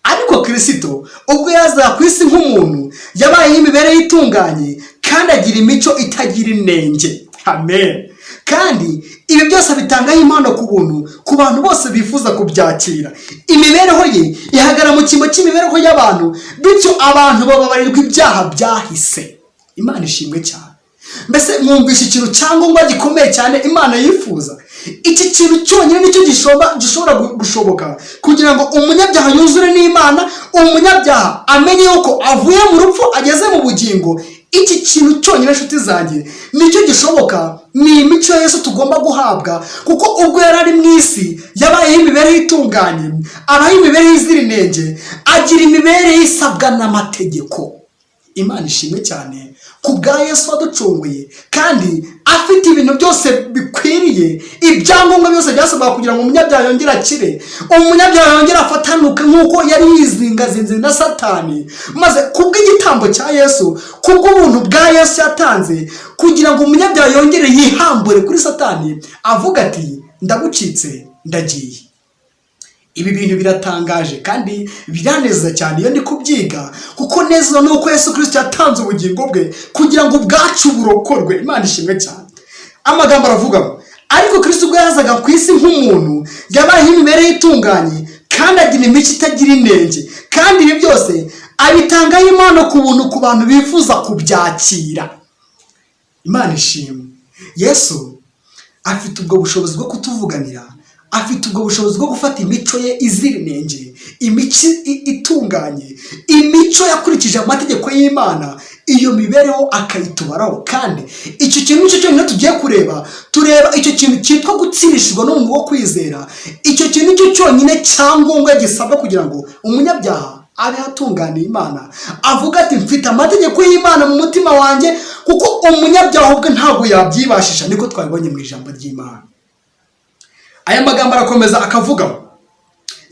Ariko Kristo ubwo yaza ku isi nk'umuntu, yabayeho imibereho itunganye, kandi agira imico itagira inenge. Amen. Kandi ibi byose bitangaho impano ku buntu ku bantu bose bifuza kubyakira. Imibereho ye ihagara mu cyimbo cy'imibereho y'abantu, bityo abantu bababarirwa ibyaha byahise. Imana ishimwe cyane. Mbese mwumvisha ikintu cyangombwa gikomeye cyane Imana yifuza. Iki kintu cyonyine nicyo gishobora gushoboka kugira ngo umunyabyaha yuzure n'Imana, umunyabyaha amenye yuko avuye mu rupfu ageze mu bugingo. iki kintu cyonyine nshuti zanjye nicyo gishoboka, ni imico ya Yesu tugomba guhabwa, kuko ubwo yari ari mu isi yabayeho imibereho itunganye, abaho imibereho izira inenge, agira imibereho isabwa n'amategeko. Imana ishimwe cyane ku bwa Yesu waducunguye, kandi afite ibintu byose bikwiriye, ibyangombwa byose byasabwa kugira ngo umunyabyaha yongere akire, umunyabyaha yongere afatanuke nk'uko yari yizingazinze na Satani, maze kubw'igitambo cya Yesu, kubw'ubuntu bwa Yesu yatanze, kugira ngo umunyabyaha yongere yihambure kuri Satani, avuga ati ndagucitse ndagiye. Ibi bintu biratangaje kandi biranezeza cyane iyo ndi kubyiga, kuko neza nuko Yesu Kristo yatanze ubugingo bwe kugira ngo ubwacu burokorwe. Imana ishimwe cyane. Amagambo aravuga ngo ariko Kristo ubwo yazaga ku isi nk'umuntu, yabayeho imibereho itunganye kandi agira imico itagira inenge, kandi ibi byose abitangaho impano ku buntu ku bantu bifuza kubyakira. Imana ishimwe. Yesu afite ubwo bushobozi bwo kutuvuganira, afite ubwo bushobozi bwo gufata imico ye izira inenge, imico itunganye, imico yakurikije amategeko y'Imana, iyo mibereho akayitubaraho. Kandi icyo kintu nicyo cyonyine tugiye tureba icyo kintu cyitwa gutsirishirwa n'umuntu wo kwizera. Icyo kintu nicyo cyonyine cyangombwa gisabwa kugira ngo umunyabyaha abe atunganiye Imana, avuga ati mfite amategeko y'Imana mu mutima wanjye, kuko umunyabyaha ubwe ntabwo yabyibashisha, niko twabibonye mu ijambo ry'Imana. Aya magambo arakomeza akavuga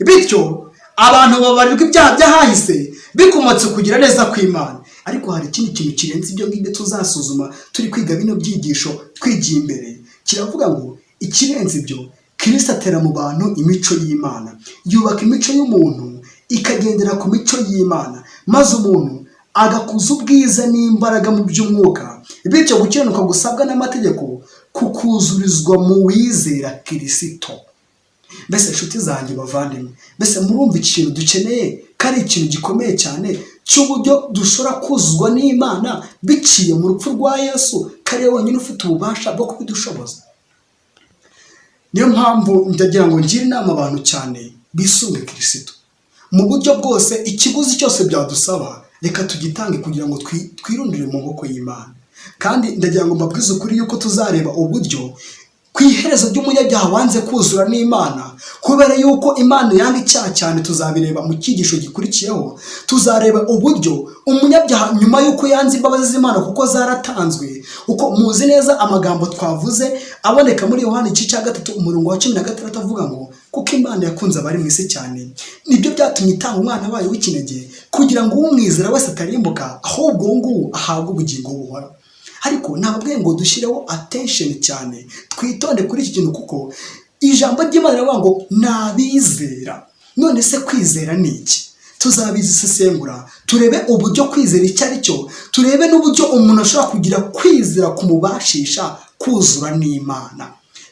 bityo abantu babarirwa ibyaha byahahise bikomotse kugira neza kw'Imana. Ariko hari ikindi kintu kirenze ibyo ngibyo tuzasuzuma turi kwiga bino byigisho twigiye imbere. Kiravuga ngo ikirenze ibyo, Kristo atera mu bantu imico y'Imana, yubaka imico y'umuntu ikagendera ku mico y'Imana, maze umuntu agakuza ubwiza n'imbaraga mu by'umwuka, bityo gukiranuka gusabwa n'amategeko kukuzurizwa mu wizera Kristo. Mbese inshuti zanjye bavandimwe, mbese murumva ikintu dukeneye ko ari ikintu gikomeye cyane cy'uburyo dushobora kuzuzwa n'Imana biciye mu rupfu rwa Yesu, kari wenyine ufite ububasha bwo kubidushoboza. Niyo mpamvu ndagira ngo ngire inama abantu cyane bisunge Kristo mu buryo bwose. Ikiguzi cyose byadusaba reka tugitange kugira ngo twirundire mu maboko y'Imana. Kandi ndagira ngo mbabwize ukuri yuko tuzareba uburyo ku iherezo ry'umunyabyaha wanze kuzura n'Imana, kubera yuko Imana yanga icyaha cyane. Tuzabireba mu cyigisho gikurikiyeho, tuzareba uburyo umunyabyaha nyuma yuko yanze imbabazi z'Imana kuko zaratanzwe, uko muzi neza amagambo twavuze aboneka muri Yohana igice cya 3 umurongo wa 16 avuga ngo kuko Imana yakunze abari mu isi cyane, nibyo byatumye itanga umwana wayo w'ikinege, kugira ngo umwizera wese atarimbuka, ahubwo ngo ahabwe ubugingo buhoraho. Ariko nababwiye ngo dushyireho attention cyane, twitonde kuri iki kintu, kuko ijambo ry'Imana riravuga ngo nabizera. None se kwizera ni iki? Tuzabisesengura turebe uburyo kwizera icyo ari cyo, turebe n'uburyo umuntu ashobora kugira kwizera kumubashisha kuzura n'Imana,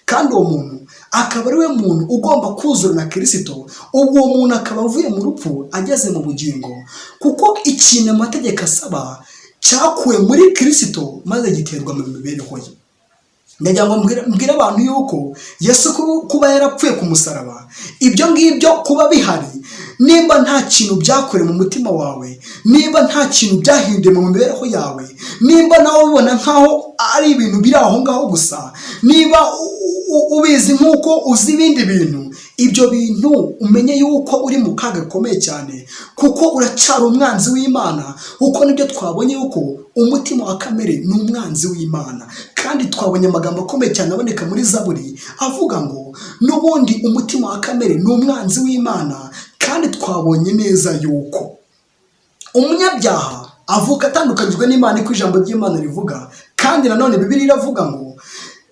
kandi uwo muntu akaba ari we muntu ugomba kuzura na Kristo. Uwo muntu akaba avuye mu rupfu ageze mu bugingo, kuko ikintu amategeko asaba cyakuwe muri Kristo maze giterwa mu mibereho ye. Ndagira ngo mbwira abantu yuko Yesu kuba yarapfuye ku musaraba, ibyo ngibyo kuba bihari, nimba nta kintu byakorewe mu mutima wawe, nimba nta kintu byahinduye mu mibereho yawe, nimba nawe ubona nkaho ari ibintu biri aho ngaho gusa, niba ubizi nk'uko uzi ibindi bintu, ibyo bintu umenye yuko uri mu kaga gakomeye cyane, kuko uracyari umwanzi w'Imana. Kuko nibyo twabonye yuko umutima wa kamere ni umwanzi w'Imana, kandi twabonye amagambo akomeye cyane aboneka muri Zaburi avuga ngo n'ubundi umutima wa kamere ni umwanzi w'Imana. Kandi twabonye neza yuko umunyabyaha avuka atandukanyijwe n'Imana, iko ijambo ry'Imana rivuga. Kandi nanone Bibiliya iravuga ngo,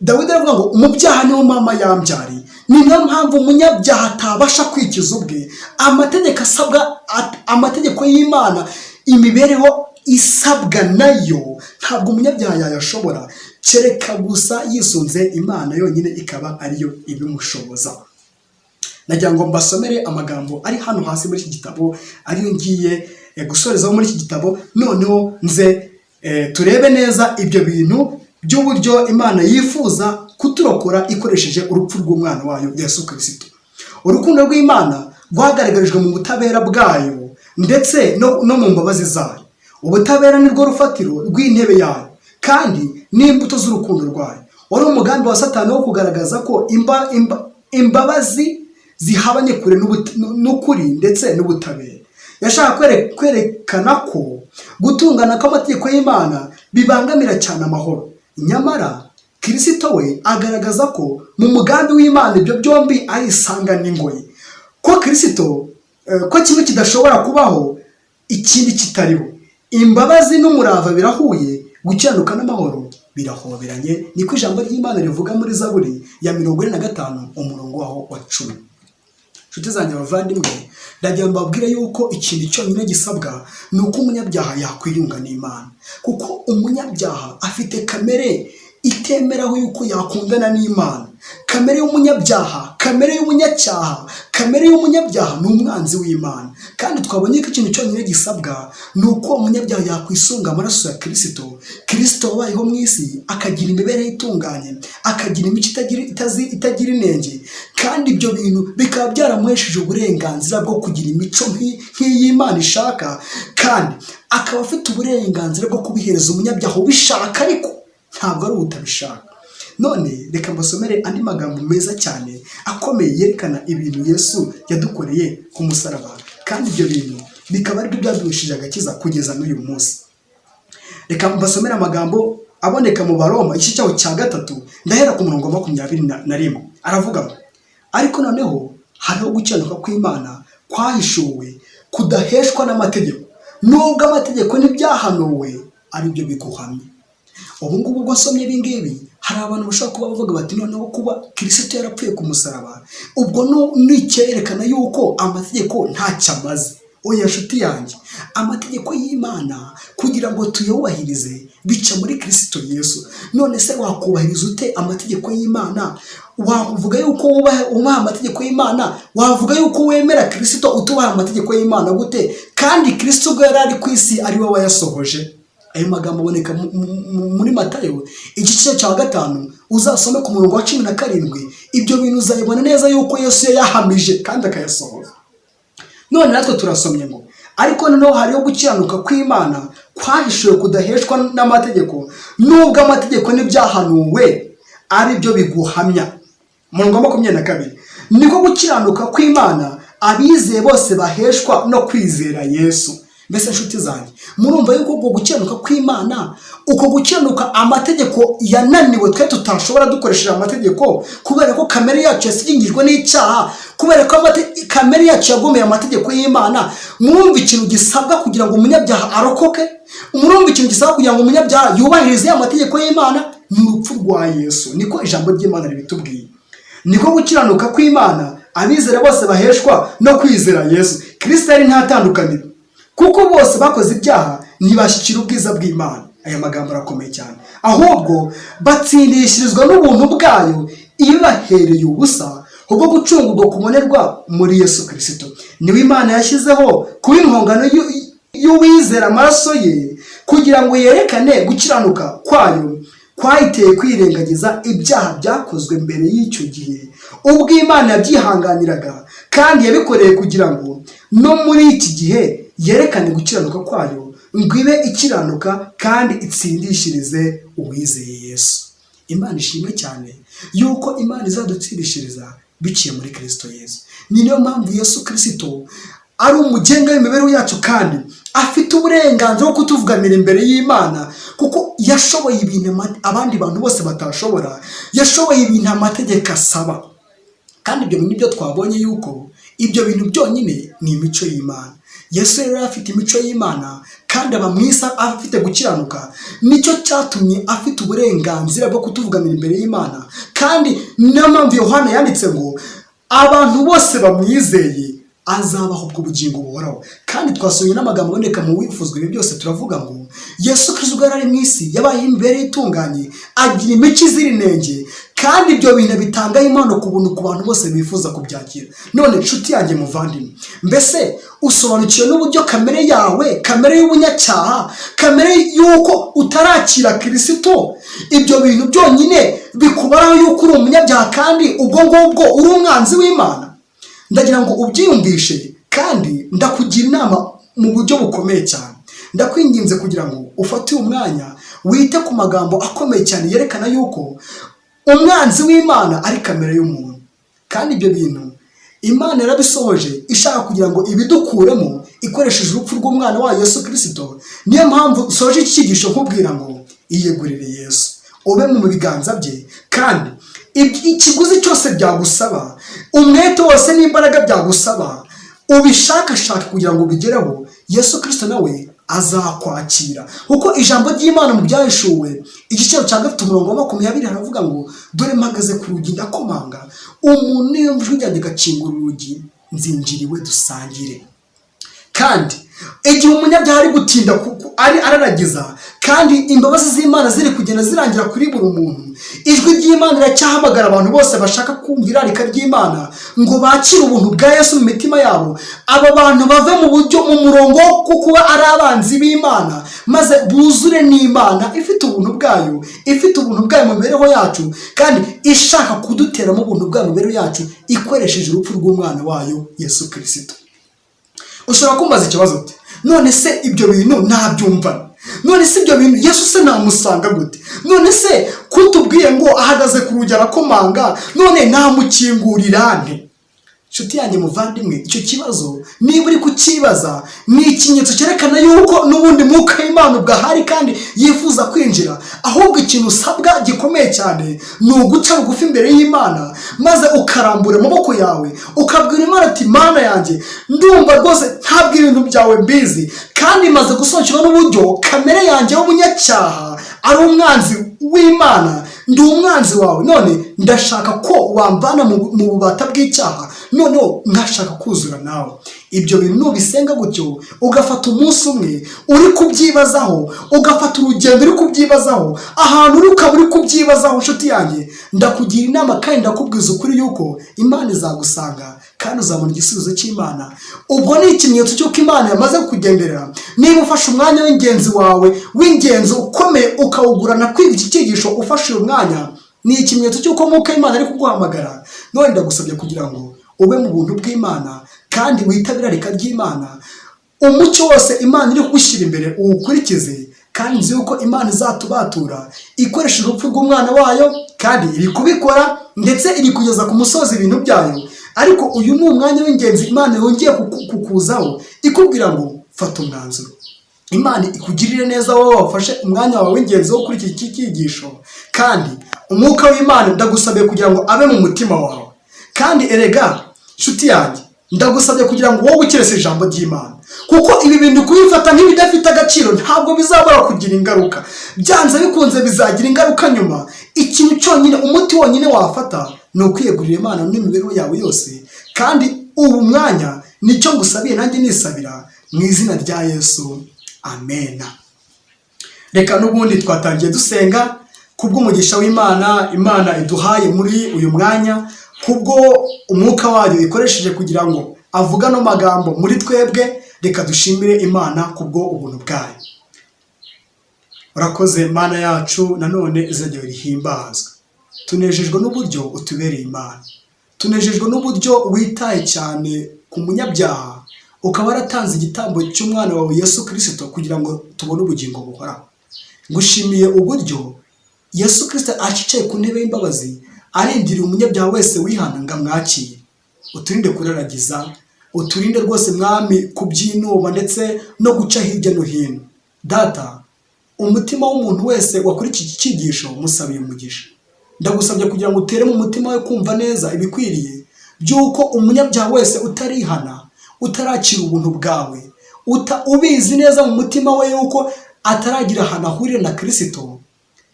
Dawidi aravuga ngo umubyaha niwo mama yambyari. Ni niyo mpamvu umunyabyaha atabasha kwikiza ubwe. Amategeko asabwa, amategeko y'Imana, imibereho isabwa nayo ntabwo umunyabyaha yayashobora, kereka gusa yisunze Imana yonyine, ikaba ariyo ibimushoboza. Nagira ngo mbasomere amagambo ari hano hasi muri iki gitabo, ariyo ngiye gusorezaho muri iki gitabo. Noneho nze turebe neza ibyo bintu by'uburyo Imana yifuza kuturokora ikoresheje urupfu rw'umwana wayo Yesu Kristo. Urukundo rw'Imana rwagaragarijwe mu butabera bwayo ndetse no mu mbabazi zayo. ubutabera ni rwo rufatiro rw'intebe yayo kandi n'imbuto z'urukundo rwayo. Wari umugambi wa Satani wo kugaragaza ko imbabazi zihabanye kure n'ukuri ndetse n'ubutabera. Yashaka kwerekana ko gutungana kw'amategeko y'Imana bibangamira cyane amahoro. Nyamara Kristo we agaragaza ko mu mugambi w'Imana ibyo byombi ari isanga n'ingoyi, ko Kristo ko kimwe kidashobora kubaho ikindi kitariho. Imbabazi n'umurava birahuye, gukiranuka n'amahoro birahoberanye, niko ijambo ry'Imana rivuga muri Zaburi ya 45 umurongo waho wa 10. Nshuti zanjye bavandimwe, ndagira mbabwire yuko ikintu cyonyine gisabwa ni uko umunyabyaha yakwiyunga n'Imana, kuko umunyabyaha afite kamere itemeraho yuko yakundana n'Imana. Kamere y'umunyabyaha, kamere y'umunyacyaha, kamere y'umunyabyaha ni umwanzi w'Imana. Kandi twabonye ko ikintu cyonyine gisabwa ni uko umunyabyaha yakwisunga amaraso ya Kristo. Kristo wabayeho mu isi akagira imibereho itunganye, akagira imico itagira inenge, kandi ibyo bintu bikaba byaramuhesheje uburenganzira bwo kugira imico nk'iy'Imana ishaka, kandi akaba afite uburenganzira bwo kubihereza umunyabyaha ubishaka ariko ntabwo ari utabishaka. None reka mbasomere andi magambo meza cyane akomeye yerekana ibintu Yesu yadukoreye ku musaraba, kandi ibyo bintu bikaba ari byo byaduhesheje agakiza kugeza n'uyu munsi. Reka mbasomere amagambo aboneka mu Baroma igice cyaho cya 3 ndahera ku murongo wa 21. Aravuga ngo ariko noneho hariho gukiranuka kw'Imana kwahishuwe kudaheshwa n'amategeko, nubwo amategeko n'ibyahanuwe ari byo biguhamye. Ubu ngubu ubwo nsomye ibi ngibi hari abantu bashobora kuba bavuga bati noneho kuba Kristo yarapfuye ku musaraba ubwo n'icyerekana yuko amategeko ntacyo amaze. Oya nshuti yanjye, amategeko y'Imana kugira ngo tuyubahirize bica muri Kristo Yesu. None se wakubahiriza ute amategeko y'Imana? Wavuga yuko wubaha amategeko y'Imana? Wavuga yuko wemera Kristo utubaha amategeko y'Imana gute kandi Kristo ubwo yari ari ku isi ari we wayasohoje? Ayo magambo aboneka muri Matayo igice cya 5 uzasome ku murongo wa 17. Ibyo bintu uzabibona neza yuko Yesu yahamije kandi akayasohoza. None natwe turasomye ngo ariko noneho hariho gukiranuka kw'Imana kwahishuwe kudaheshwa n'amategeko, nubwo amategeko n'ibyahanuwe ari byo biguhamya. Murongo wa 22 niko gukiranuka kw'Imana abizeye bose baheshwa no kwizera Yesu. Mbese nshuti zanjye, murumva yuko ubwo gukiranuka kw'Imana, uko gukiranuka amategeko yananiwe twe tutashobora dukoresheje amategeko kubera ko kamere yacu yasigingijwe n'icyaha, kubera ko kamere yacu yagomeye amategeko y'Imana. Murumva ikintu gisabwa kugira ngo umunyabyaha arokoke? Murumva ikintu gisabwa kugira ngo umunyabyaha yubahirize amategeko y'Imana? Ni urupfu rwa Yesu. Niko ijambo ry'Imana ribitubwiye. Niko gukiranuka kw'Imana abizera bose baheshwa no kwizera Yesu. Kristo ari ntatandukaniro, kuko bose bakoze ibyaha ntibashyikira ubwiza bw'Imana. Aya magambo arakomeye cyane. Ahubwo batsindishirizwa n'ubuntu bwayo ibahereye ubusa ubwo gucungurwa kubonerwa muri Yesu Kristo. Niwe Imana yashyizeho kuba impongano y'uwizera amaraso ye, kugira ngo yerekane gukiranuka kwayo kwayiteye kwirengagiza ibyaha byakozwe mbere y'icyo gihe, ubwo Imana yabyihanganiraga kandi yabikoreye kugira ngo no muri iki gihe yerekane gukiranuka kwayo, ngo ibe ikiranuka kandi itsindishirize uwizeye Yesu. Imana ishimwe cyane yuko Imana izadutsindishiriza biciye muri Kristo Yesu. Ni niyo mpamvu Yesu Kristo ari umugenga w'imibereho yacu kandi afite uburenganzira bwo kutuvuganira imbere y'Imana, kuko yashoboye ibintu abandi bantu bose batashobora. Yashoboye ibintu amategeko asaba, kandi ibyo bintu byo twabonye yuko ibyo bintu byonyine ni imico y'Imana. Yesu yari afite imico y'Imana kandi aba mu isi afite gukiranuka, nicyo cyatumye afite uburenganzira bwo kutuvuganira imbere y'Imana. Kandi niyo mpamvu Yohana yanditse ngo abantu bose bamwizeye azabaho ubwo bugingo buhoraho. Kandi twasomye n'amagambo aboneka mu wifuzwa ibi byose, turavuga ngo Yesu Kristo ubwo yari mu isi yabaye imbere itunganye, agira imico izira inenge, kandi ibyo bintu bitanga impano ku buntu ku bantu bose bifuza kubyakira. None nshuti yanjye muvandimwe, mbese usobanukiwe n'uburyo kamere yawe, kamere y'ubunyacyaha, kamere y'uko utarakira Kristo, ibyo bintu byonyine bikubaraho yuko uri umunyabyaha kandi ubwo ngubwo uri umwanzi w'Imana? Ndagira ngo ubyiyumvishe kandi ndakugira inama mu buryo bukomeye cyane. ndakwinginze kugira ngo ufate uyu mwanya wite ku magambo akomeye cyane yerekana yuko umwanzi w'Imana ari kamere y'umuntu, kandi ibyo bintu Imana yarabisohoje ishaka kugira ngo ibidukuremo ikoresheje urupfu rw'umwana wayo Yesu Kristo. Niyo mpamvu soje iki cyigisho nkubwira ngo iyegurire Yesu, ube mu biganza bye, kandi ikiguzi cyose byagusaba, umwete wose n'imbaraga byagusaba, ubishakashaka kugira ngo ubigereho, Yesu Kristo nawe azakwakira. Kuko ijambo ry'Imana mu Byahishuwe igice cya 2:20 haravuga ngo dore mpagaze ku rugi ndakomanga, umuntu niyumva ijwi ryanjye agakingura urugi, nzinjiriwe dusangire. Kandi igihe umunyabyaha ari gutinda ari araragiza, kandi imbabazi z'Imana ziri kugenda zirangira kuri buri muntu, ijwi ry'Imana riracyahamagara abantu bose bashaka kumva irarika ry'Imana ngo bakire ubuntu bwa Yesu mu mitima yabo. Aba bantu bave mu buryo mu murongo wo kuba ari abanzi b'Imana, maze buzure n'Imana ifite ubuntu bwayo, ifite ubuntu bwayo mu mibereho yacu, kandi ishaka kuduteramo ubuntu bwayo mu mibereho yacu ikoresheje urupfu rw'umwana wayo Yesu Kristo. Ushobora kumbaza ikibazo uti, none se ibyo bintu nabyumva? None se ibyo bintu Yesu se namusanga gute? None se kutubwiye ngo ahagaze ku rugi arakomanga, none namukingurira nte? Nshuti yanjye muvandimwe, icyo kibazo niba uri kukibaza ni ikimenyetso cyerekana yuko n'ubundi mwuka w'Imana ubwahari kandi yifuza kwinjira. Ahubwo ikintu usabwa gikomeye cyane ni uguca bugufi imbere y'Imana, maze ukarambura amaboko yawe ukabwira Imana ati, Mana yanjye ndumva rwose ntabwo ibintu byawe mbizi, kandi maze gusobanukirwa n'uburyo kamere yanjye y'umunyacyaha ari umwanzi w'Imana, ndi umwanzi wawe, none ndashaka ko wamvana mu bubata bw'icyaha, noneho nkashaka kuzura nawe. Ibyo bintu nubisenga gutyo, ugafata umunsi umwe uri kubyibazaho, ugafata urugendo uri kubyibazaho, ahantu uri ukaba uri kubyibazaho, nshuti yanjye ndakugira inama kandi ndakubwiza ukuri yuko Imana izagusanga kandi uzabona igisubizo cy'Imana. Ubwo ni ikimenyetso cy'uko Imana yamaze kukugenderera. Niba ufashe umwanya w'ingenzi wawe w'ingenzi ukomeye ukawugurana kwiga iki cyigisho ufashe uyu mwanya, ni ikimenyetso cy'uko mwuka w'Imana ari kuguhamagara. None ndagusabye kugira ngo ube mu buntu bw'Imana kandi witabira irarika ry'Imana. Umucyo wose Imana iri kugushyira imbere uwukurikize, kandi nzi yuko Imana izatubatura ikoresha urupfu rw'umwana wayo, kandi iri kubikora ndetse iri kugeza ku musozi ibintu byayo. Ariko uyu ni umwanya w'ingenzi Imana yongeye kukuzaho ikubwira ngo fata umwanzuro. Imana ikugirire neza wowe wafashe umwanya wawe w'ingenzi wo kuri iki cyigisho, kandi umwuka w'Imana ndagusabiye kugira ngo abe mu mutima wawe. Kandi erega nshuti yanjye ndagusabye kugira ngo wowe ukirese ijambo ry'Imana, kuko ibi bintu kubifata nk'ibidafite agaciro ntabwo bizabura kugira ingaruka. Byanze bikunze bizagira ingaruka nyuma. Ikintu cyonyine, umuti wonyine wafata ni ukwiyegurira Imana n'imibereho yawe yose, kandi ubu mwanya nicyo ngusabiye nanjye nisabira mu izina rya Yesu, amen. Reka n'ubundi twatangiye dusenga kubw'umugisha w'Imana Imana iduhaye muri uyu mwanya, kubwo umwuka wayo ikoresheje kugira ngo avuga no magambo muri twebwe. Reka dushimire Imana kubwo ubuntu bwayo. Urakoze Mana yacu, nanone izajya rihimbazwa. Tunejejwe n'uburyo utubereye Imana, tunejejwe n'uburyo witaye cyane ku munyabyaha, ukaba waratanze igitambo cy'umwana wawe Yesu Kristo kugira ngo tubone ubugingo buhoraho. Ngushimiye uburyo Yesu Kristo acicaye ku ntebe y'imbabazi, arindiriye umunyabyaha wese wihana ngo amwakire. Uturinde kuraragiza, uturinde rwose Mwami kubyinuba ndetse no guca hirya no hino. Data, umutima w'umuntu wese wakurikiye iki cyigisho musabiye umugisha. Ndagusabye kugira ngo utere mu mutima we kumva neza ibikwiriye by'uko umunyabyaha wese utarihana, utarakira ubuntu bwawe, ubizi neza mu mutima we yuko ataragira ahantu ahurira na Kristo,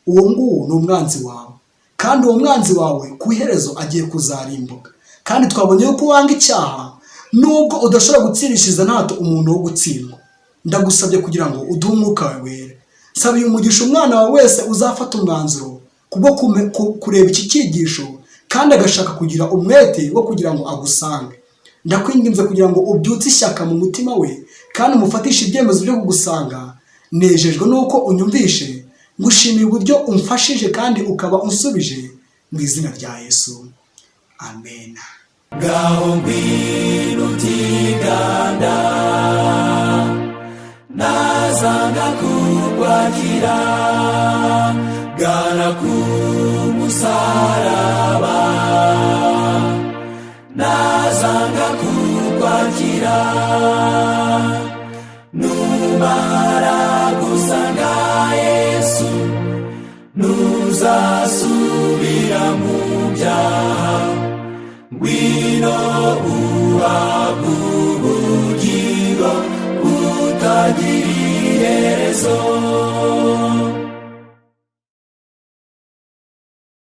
uwo nguwo ni umwanzi wawe, kandi uwo mwanzi wawe ku iherezo agiye kuzarimbuka. Kandi twabonye yuko wanga icyaha nubwo udashobora gutsindishiriza na hato umuntu wo gutsindwa. Ndagusabye kugira ngo uduhe umwuka wawe wera. Sabiye umugisha umwana wawe wese uzafata umwanzuro kubwo kureba iki cyigisho, kandi agashaka kugira umwete wo kugira ngo agusange. Ndakwinginze kugira ngo ubyutse ishyaka mu mutima we, kandi umufatishe ibyemezo byo kugusanga. Nejejwe nuko unyumvishe, ngushimiye uburyo umfashije kandi ukaba unsubije mu izina rya Yesu, amen. Ngaho ngwino utiganda, naza nazanga kukwakira gana ku musaraba nazanga kukwakira numara gusanga Yesu ntuzasubira mu byaha ngwino uhabwe ubugingo butagira iherezo